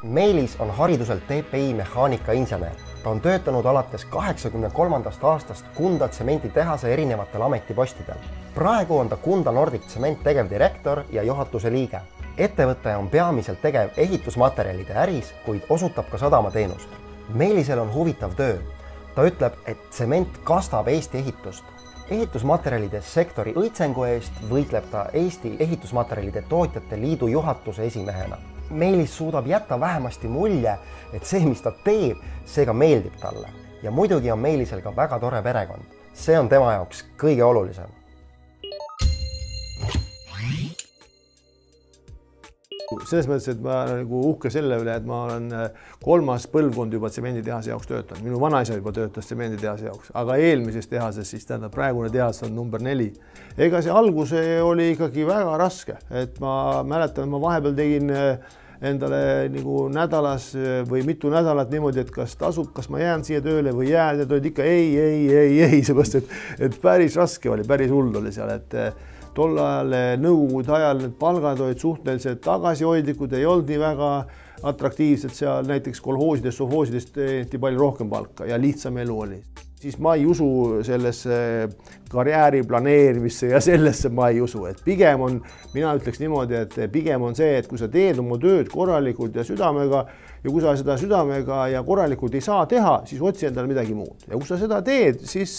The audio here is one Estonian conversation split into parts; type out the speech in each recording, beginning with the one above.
Meelis on hariduselt TPI mehaanikainsener. Ta on töötanud alates 83. aastast Kunda tsemenditehase erinevatel ametipostidel. Praegu on ta Kunda Nordic Tsement tegevdirektor ja juhatuse liige. Ettevõte on peamiselt tegev ehitusmaterjalide äris, kuid osutab ka sadamateenust. Meelisel on huvitav töö. Ta ütleb, et tsement kastab Eesti ehitust. Ehitusmaterjalide sektori õitsengu eest võitleb ta Eesti Ehitusmaterjalide Tootjate Liidu juhatuse esimehena. Meelis suudab jätta vähemasti mulje, et see, mis ta teeb, see ka meeldib talle. Ja muidugi on Meelisel ka väga tore perekond. See on tema jaoks kõige olulisem. Selles mõttes, et ma olen uhke selle üle, et ma olen 3. põlvkond juba tsemenditehase jaoks töötanud. Minu vanaisa juba töötas tsemenditehase jaoks, aga eelmises tehases siis praegune tehas on number 4. Ega see alguse oli ikkagi väga raske, et ma mäletan, ma vahepeal tegin endale nagu nädalas või mitu nädalat niimoodi, et kas tasub, kas ma jään siia tööle või jääd, ja tulid ikka ei, seepärast, et päris raske oli, päris hull oli seal, et tol ajal nõukogude ajal need palgad olid suhteliselt tagasihoidlikud, ei olnud nii väga atraktiivsed seal, näiteks kolhoosidest, sovhoosidest teeniti palju rohkem palka ja lihtsam elu oli. Siis ma ei usu sellesse karjääri planeerimisse ja sellesse ma ei usu, et pigem on, mina ütleks niimoodi, et pigem on see, et kui sa teed oma tööd korralikult ja südamega ja kui sa seda südamega ja korralikult ei saa teha, siis otsi endale midagi muud. Ja kui sa seda teed, siis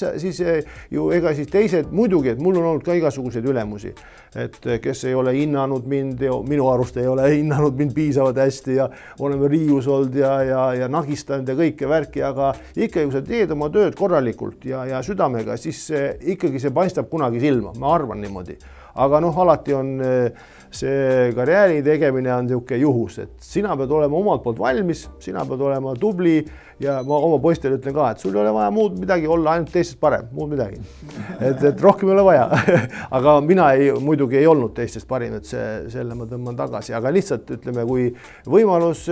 ju ega siis teised muidugi, et mul on olnud ka igasuguseid ülemusi, et kes ei ole hinnanud mind, minu arust ei ole hinnanud mind piisavalt hästi ja oleme riius olnud ja nagistanud ja kõike värki, aga ikka kui sa teed oma tööd korralikult ja südamega, siis ikkagi see paistab kunagi silma, ma arvan niimoodi. Aga alati on see karjääri tegemine on niisugune juhus, et sina pead olema omalt poolt valmis, sina pead olema tubli ja ma oma poistele ütlen ka, et sul ei ole vaja muud midagi olla, ainult teistest parem, muud midagi. Et rohkem ei ole vaja. Aga mina muidugi ei olnud teistest parim, et selle ma tõmban tagasi, aga lihtsalt ütleme, kui võimalus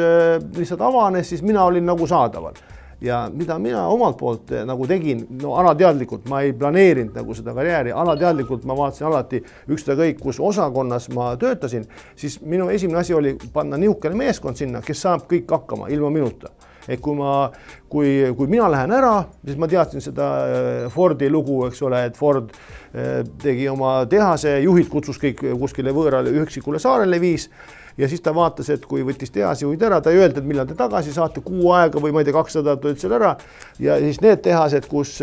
lihtsalt avanes, siis mina olin nagu saadaval. Ja mida mina omalt poolt nagu tegin, alateadlikult, ma ei planeerinud nagu seda karjääri, alateadlikult ma vaatasin alati ükskõik, kus osakonnas ma töötasin, siis minu esimene asi oli panna niisugune meeskond sinna, kes saab kõik hakkama ilma minuta. Et kui mina lähen ära, siis ma teadsin seda Fordi lugu, eks ole, et Ford tegi oma tehase, juhid kutsus kõik kuskile võõrale üksikule saarele viis. Ja siis ta vaatas, et kui võttis tehasjuhid ära, ta ei öelnud, et millal te tagasi saate, kuu aega või ma ei tea, 200 tulid seal ära. Ja siis need tehased, kus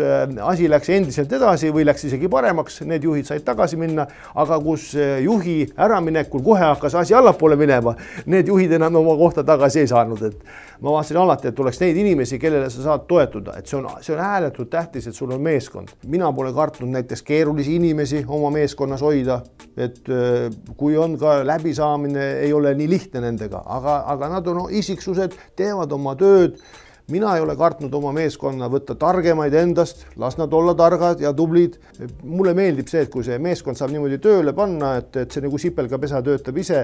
asi läks endiselt edasi või läks isegi paremaks, need juhid said tagasi minna, aga kus juhi äraminekul kohe hakkas asi allapoole minema, need juhid enam oma kohta tagasi ei saanud. Et ma vaatasin alati, et oleks neid inimesi, kellele sa saad toetuda, et see on hääletult tähtis, et sul on meeskond. Mina pole kartnud näiteks keerulisi inimesi oma meeskonnas hoida, et kui on ka läbisaamine, ei ole nii lihtne nendega, aga nad on isiksused, teevad oma tööd. Mina ei ole kartnud oma meeskonna võtta targemaid endast, las nad olla targad ja tublid. Mulle meeldib see, et kui see meeskond saab niimoodi tööle panna, et see nagu sipelgapesa töötab ise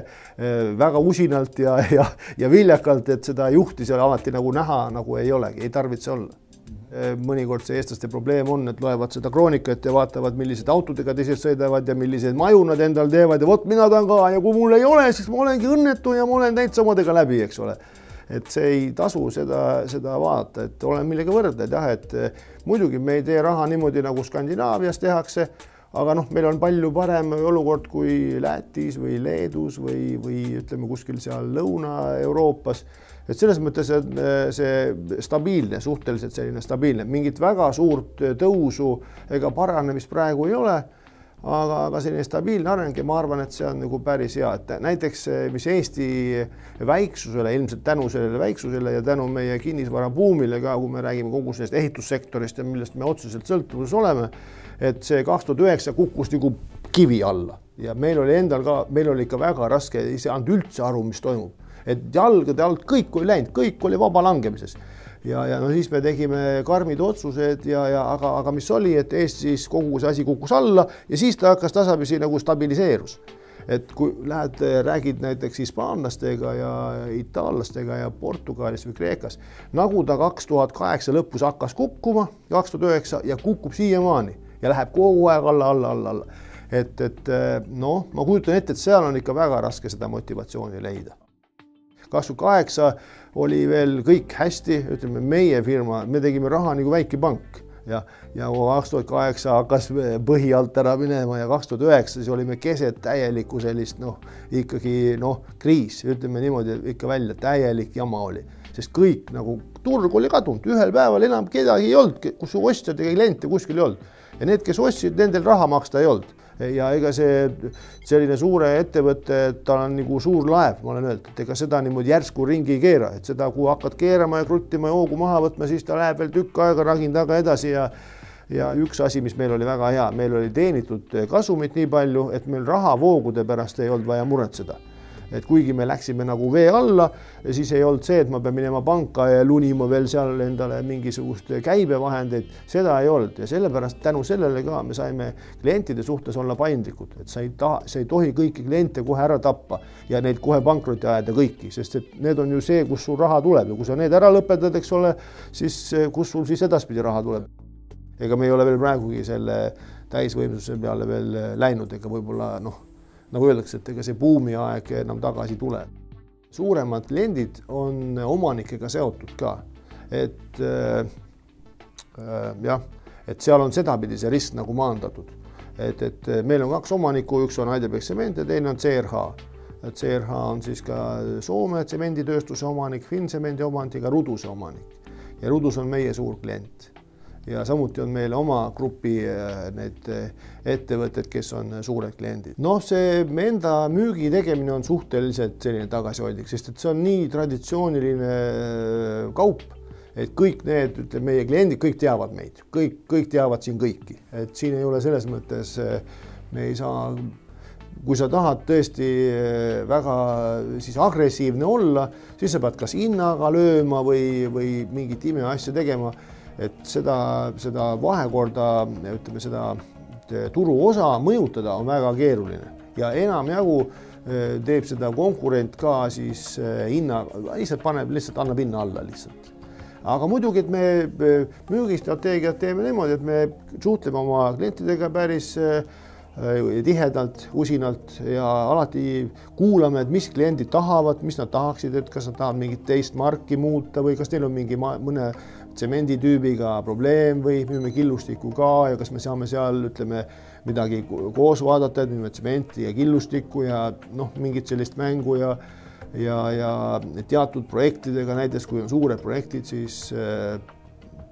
väga usinalt ja viljakalt, et seda juhti seal alati nagu näha nagu ei olegi, ei tarvitse olla. Mõnikord see eestlaste probleem on, et loevad seda kroonikat ja vaatavad, millised autodega teised sõidavad ja millised maju nad endal teevad ja vot mina tahan ka ja kui mul ei ole, siis ma olengi õnnetu ja ma olen täitsa omadega läbi, eks ole. Et see ei tasu seda vaadata, et olen millega võrdled, jah, et muidugi me ei tee raha niimoodi nagu Skandinaavias tehakse, aga meil on palju parem olukord kui Lätis või Leedus või ütleme kuskil seal Lõuna-Euroopas. Et selles mõttes see stabiilne, suhteliselt selline stabiilne, mingit väga suurt tõusu ega paranemist praegu ei ole, aga selline stabiilne areng ja ma arvan, et see on nagu päris hea, et näiteks mis Eesti väiksusele, ilmselt tänu sellele väiksusele ja tänu meie kinnisvarabuumile ka, kui me räägime kogu sellest ehitussektorist ja millest me otseselt sõltuvuses oleme, et see 2009 kukkus nagu kivi alla ja meil oli endal ka, meil oli ikka väga raske, ei saanud üldse aru, mis toimub. Et jalgade alt kõik oli läinud, kõik oli vaba langemises. Ja siis me tegime karmid otsused, aga mis oli, et Eestis kogu see asi kukkus alla ja siis ta hakkas tasapisi nagu stabiliseerus. Et kui räägid näiteks hispaanlastega ja itaallastega ja Portugalis või Kreekas, nagu ta 2008 lõpus hakkas kukkuma, 2009 ja kukub siiamaani ja läheb kogu aeg alla. Et ma kujutan ette, et seal on ikka väga raske seda motivatsiooni leida. 2008 oli veel kõik hästi, ütleme meie firma, me tegime raha nagu väike pank ja 2008 hakkas põhi alt ära minema ja 2009 siis olime keset täielikku sellist ikkagi kriis, ütleme niimoodi ikka välja, täielik jama oli, sest kõik nagu turg oli kadunud, ühel päeval enam kedagi ei olnud, kus ostjad ja kliente kuskil ei olnud ja need, kes ostsid, nendel raha maksta ei olnud. Ja ega selline suure ettevõtte, tal on nagu suur laev, ma olen öelnud, et ega seda niimoodi järsku ringi ei keera, et seda, kui hakkad keerama ja kruttima ja hoogu maha võtma, siis ta läheb veel tükk aega ragin taga edasi ja üks asi, mis meil oli väga hea, meil oli teenitud kasumit nii palju, et meil rahavoogude pärast ei olnud vaja muretseda. Et kuigi me läksime nagu vee alla, siis ei olnud see, et ma pean minema panka ja lunima veel seal endale mingisugust käibevahendeid, seda ei olnud ja sellepärast tänu sellele ka me saime klientide suhtes olla paindlikud, et sa ei tohi kõiki kliente kohe ära tappa ja neid kohe pankrotti ajada kõiki, sest et need on ju see, kus sul raha tuleb ja kui sa need ära lõpetad, eks ole, siis kus sul siis edaspidi raha tuleb. Ega me ei ole veel praegugi selle täisvõimsuse peale veel läinud, ega võib-olla nagu öeldakse, et ega see buumi aeg enam tagasi tule. Suuremad kliendid on omanikega seotud ka, et seal on sedapidi see risk nagu maandatud. Et meil on kaks omanikku, üks on Heidelberg Tsement ja teine on CRH. CRH on siis ka Soome tsemenditööstuse omanik, Finnsemendi omanik ja Ruduse omanik. Ja Rudus on meie suur klient. Ja samuti on meil oma grupi need ettevõtted, kes on suured kliendid. See enda müügi tegemine on suhteliselt selline tagasihoidlik, sest et see on nii traditsiooniline kaup, et kõik need, ütleme, meie kliendid, kõik teavad meid, kõik teavad siin kõiki. Et siin ei ole selles mõttes, me ei saa, kui sa tahad tõesti väga siis agressiivne olla, siis sa pead kas hinnaga lööma või mingit imeasja tegema. Et seda vahekorda, ütleme seda turu osa mõjutada on väga keeruline ja enamjagu teeb seda konkurent ka siis hinna, lihtsalt annab hinna alla lihtsalt. Aga muidugi, et me müügistrateegiat teeme niimoodi, et me suhtleme oma klientidega päris tihedalt, usinalt ja alati kuulame, et mis kliendid tahavad, mis nad tahaksid, et kas nad tahavad mingit teist marki muuta või kas neil on mingi mõne tsemenditüübiga probleem või müüme killustikku ka ja kas me saame seal, ütleme, midagi koos vaadata, et müüme tsementi ja killustikku ja mingit sellist mängu ja teatud projektidega, näiteks kui on suured projektid, siis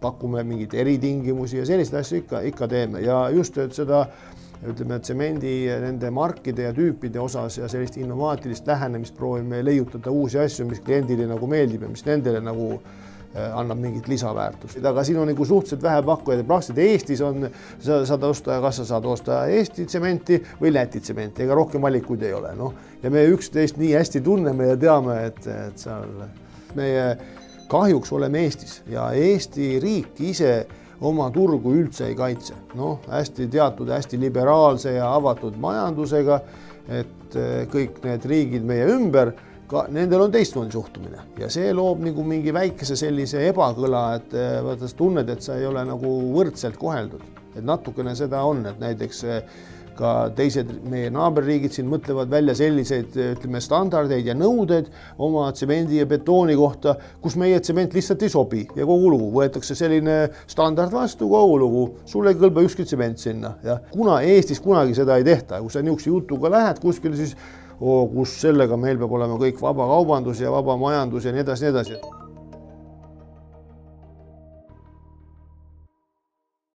pakume mingeid eritingimusi ja selliseid asju ikka teeme ja just seda, ütleme, tsemendi nende markide ja tüüpide osas ja sellist innovaatilist lähenemist proovime leiutada uusi asju, mis kliendile nagu meeldib ja mis nendele nagu annab mingit lisaväärtust. Aga siin on nagu suhteliselt vähe pakkujaid. Praktiliselt Eestis on, saad osta, kas sa saad osta Eesti tsementi või Läti tsementi, ega rohkem valikuid ei ole. Ja me üksteist nii hästi tunneme ja teame, et seal meie kahjuks oleme Eestis ja Eesti riik ise oma turgu üldse ei kaitse. Hästi teatud, hästi liberaalse ja avatud majandusega, et kõik need riigid meie ümber nendel on teistmoodi suhtumine ja see loob nagu mingi väikese sellise ebakõla, et vaadates tunned, et sa ei ole nagu võrdselt koheldud. Et natukene seda on, et näiteks ka teised meie naaberriigid siin mõtlevad välja selliseid, ütleme, standardeid ja nõudeid oma tsemendi ja betooni kohta, kus meie tsement lihtsalt ei sobi ja kogu lugu. Võetakse selline standard vastu, kogu lugu, sulle ei kõlba ükski tsement sinna. Ja kuna Eestis kunagi seda ei tehta, kui sa niisuguse jutuga lähed kuskile, siis kus sellega meil peab olema kõik vaba kaubandus ja vaba majandus ja nii edasi, nii edasi.